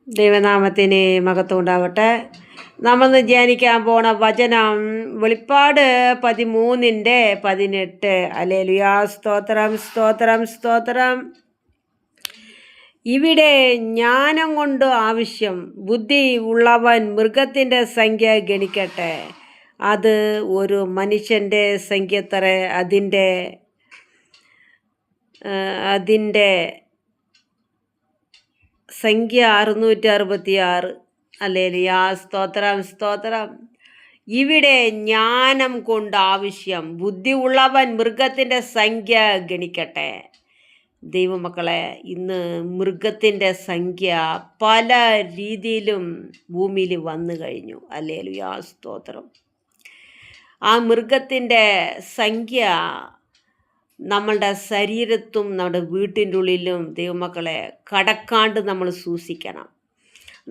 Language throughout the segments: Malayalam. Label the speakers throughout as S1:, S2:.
S1: ദൈവനാമത്തിന് മഹത്വം ഉണ്ടാവട്ടെ. നമ്മൾ ധ്യാനിക്കാൻ പോണ വചനം വെളിപ്പാട് 13:18. ഹല്ലേലൂയ. സ്തോത്രം സ്തോത്രം സ്തോത്രം. ഇവിടെ ജ്ഞാനം കൊണ്ട് ആവശ്യം, ബുദ്ധി ഉള്ളവൻ മൃഗത്തിൻ്റെ സംഖ്യ ഗണിക്കട്ടെ. അത് ഒരു മനുഷ്യൻ്റെ സംഖ്യത്ര. അതിൻ്റെ സംഖ്യ 666. ഹല്ലേലൂയ. സ്തോത്രം സ്തോത്രം. ഇവിടെ ജ്ഞാനം കൊണ്ട് ആവശ്യം, ബുദ്ധി ഉള്ളവൻ മൃഗത്തിൻ്റെ സംഖ്യ ഗണിക്കട്ടെ. ദൈവമക്കളെ, ഇന്ന് മൃഗത്തിൻ്റെ സംഖ്യ പല രീതിയിലും ഭൂമിയിൽ വന്നു കഴിഞ്ഞു. ഹല്ലേലൂയ. സ്തോത്രം. ആ മൃഗത്തിൻ്റെ സംഖ്യ നമ്മളുടെ ശരീരത്തും നമ്മുടെ വീട്ടിൻ്റെ ഉള്ളിലും ദൈവമക്കളെ കടക്കാണ്ട് നമ്മൾ സൂക്ഷിക്കണം.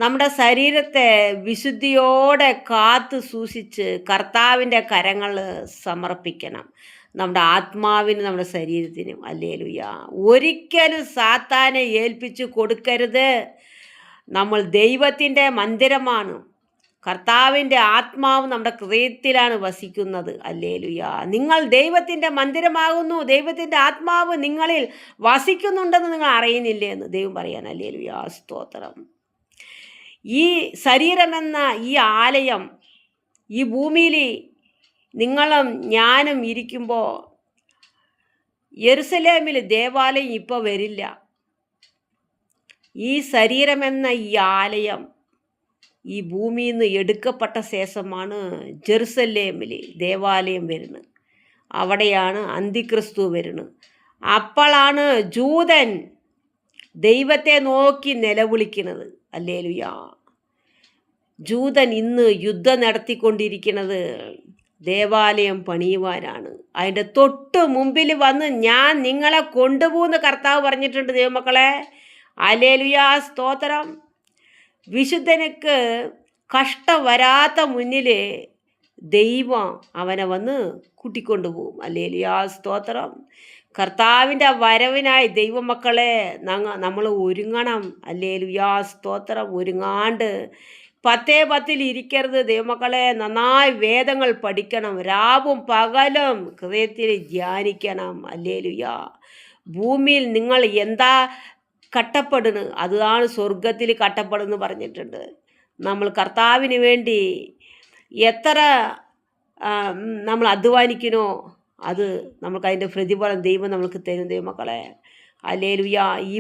S1: നമ്മുടെ ശരീരത്തെ വിശുദ്ധിയോടെ കാത്തു സൂക്ഷിച്ച് കർത്താവിൻ്റെ കരങ്ങൾ സമർപ്പിക്കണം. നമ്മുടെ ആത്മാവിനും നമ്മുടെ ശരീരത്തിനും. ഹല്ലേലൂയ. ഒരിക്കലും സാത്താനെ ഏൽപ്പിച്ച് കൊടുക്കരുത്. നമ്മൾ ദൈവത്തിൻ്റെ മന്ദിരമാണ്. കർത്താവിൻ്റെ ആത്മാവ് നമ്മുടെ ഹൃദയത്തിലാണ് വസിക്കുന്നത്. ഹല്ലേലൂയ. നിങ്ങൾ ദൈവത്തിൻ്റെ മന്ദിരമാകുന്നു, ദൈവത്തിൻ്റെ ആത്മാവ് നിങ്ങളിൽ വസിക്കുന്നുണ്ടെന്ന് നിങ്ങൾ അറിയുന്നില്ലേ എന്ന് ദൈവം പറയാൻ. ഹല്ലേലൂയ. സ്തോത്രം. ഈ ശരീരമെന്ന ഈ ആലയം, ഈ ഭൂമിയിൽ നിങ്ങളും ഞാനും ഇരിക്കുമ്പോൾ യെരുസലേമിൽ ദേവാലയം ഇപ്പോൾ വരില്ല. ഈ ശരീരമെന്ന ഈ ആലയം ഈ ഭൂമിയിൽ നിന്ന് എടുക്കപ്പെട്ട ശേഷമാണ് ജെറുസലേമിൽ ദേവാലയം വരുന്നത്. അവിടെയാണ് അന്തിക്രിസ്തു വരുന്നത്. അപ്പോഴാണ് ജൂതൻ ദൈവത്തെ നോക്കി നിലവിളിക്കുന്നത്. ഹല്ലേലൂയ. ജൂതൻ ഇന്ന് യുദ്ധം നടത്തിക്കൊണ്ടിരിക്കുന്നത് ദേവാലയം പണിയുവാനാണ്. അതിൻ്റെ തൊട്ട് മുമ്പിൽ വന്ന് ഞാൻ നിങ്ങളെ കൊണ്ടുപോകുന്ന കർത്താവ് പറഞ്ഞിട്ടുണ്ട്. ദൈവമക്കളെ, ഹല്ലേലൂയ. സ്തോത്രം. വിശുദ്ധനക്ക് കഷ്ടം വരാത്ത മുന്നിൽ ദൈവം അവനെ വന്ന് കൂട്ടിക്കൊണ്ടുപോകും. ഹല്ലേലൂയ. സ്തോത്രം. കർത്താവിൻ്റെ വരവിനായി ദൈവമക്കളെ നമ്മൾ ഒരുങ്ങണം. ഹല്ലേലൂയ. സ്തോത്രം. ഒരുങ്ങാണ്ട് 10:10 ഇരിക്കരുത് ദൈവമക്കളെ. നന്നായി വേദങ്ങൾ പഠിക്കണം. രാവും പകലും ഹൃദയത്തിൽ ധ്യാനിക്കണം. ഹല്ലേലൂയ. ഭൂമിയിൽ നിങ്ങൾ എന്താ കട്ടപ്പെടുന്നു, അതാണ് സ്വർഗത്തിൽ കട്ടപ്പെടുന്നു പറഞ്ഞിട്ടുണ്ട്. നമ്മൾ കർത്താവിന് വേണ്ടി എത്ര നമ്മൾ അധ്വാനിക്കണോ അത് നമുക്ക് അതിൻ്റെ പ്രതിഫലം ദൈവം നമുക്ക് തരും. ദൈവമക്കളെ, ഹല്ലേലൂയ. ഈ